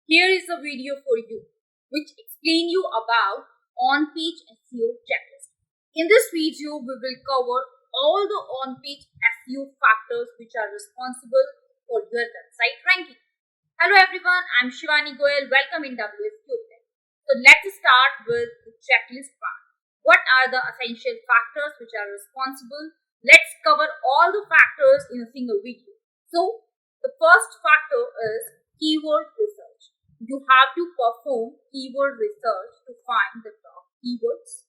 Here is a video for you which explain you about on-page SEO checklist. In this video, we will cover all the on-page SEO factors which are responsible for your website ranking. Hello everyone, I'm Shivani Goyal. Welcome in WsCube Tech. So let's start with the checklist part. What are the essential factors which are responsible? Let's cover all the factors in a single video. So the first factor is keyword research. You have to perform keyword research to find the top keywords.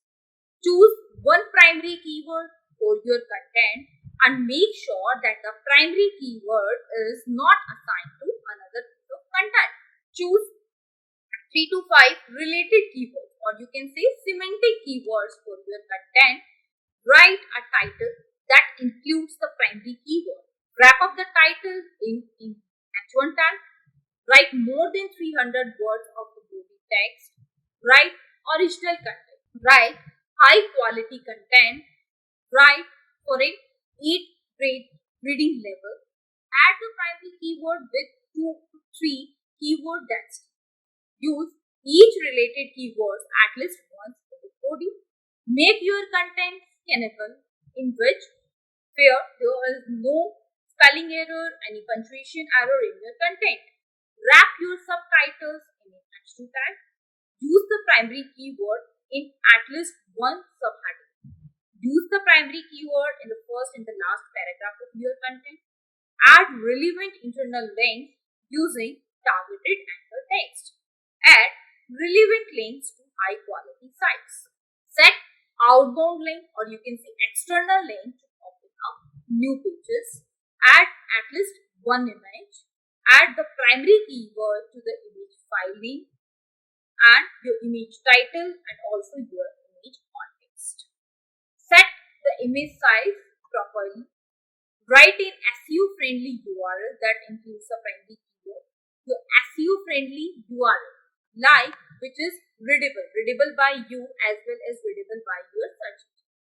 Choose one primary keyword for your content and make sure that the primary keyword is not assigned to another piece of content. Choose 3 to 5 related keywords, or you can say semantic keywords for your content. Write a title that includes the primary keyword. Wrap up the title in H1 tag. Write more than 300 words of the body text. Write original content. Write high quality content. Write for an 8 grade reading level. Add the primary keyword with 2 to 3 keyword density. Use each related keywords at least once in the body. Make your content scannable, in which there is no spelling error, any punctuation error in your content. Wrap your subtitles in an H2 tag. Use the primary keyword in at least one subheading. Use the primary keyword in the first and the last paragraph of your content. Add relevant internal links using targeted anchor text. Add relevant links to high quality sites. Set outbound link, or you can say external link, to open up new pages. Add at least one image. Add the primary keyword to the image file name and your image title and also your image context. Set the image size properly. Write an SEO friendly URL that includes the primary keyword. Your SEO friendly URL, like which is readable by you as well as readable by your search engine.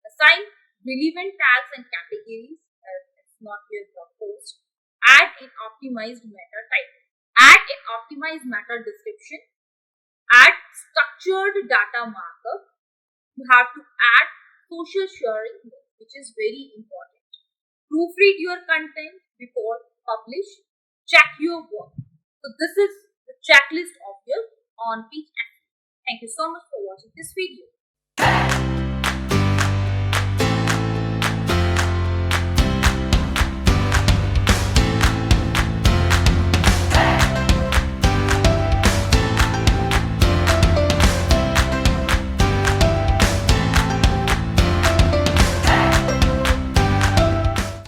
Assign relevant tags and categories as it's not your blog post. Add an optimized meta title. Add an optimized meta description. Add structured data markup. You have to add social sharing, which is very important. Proofread your content before publish. Check your work. So this is the checklist of your on-page SEO. Thank you so much for watching this video.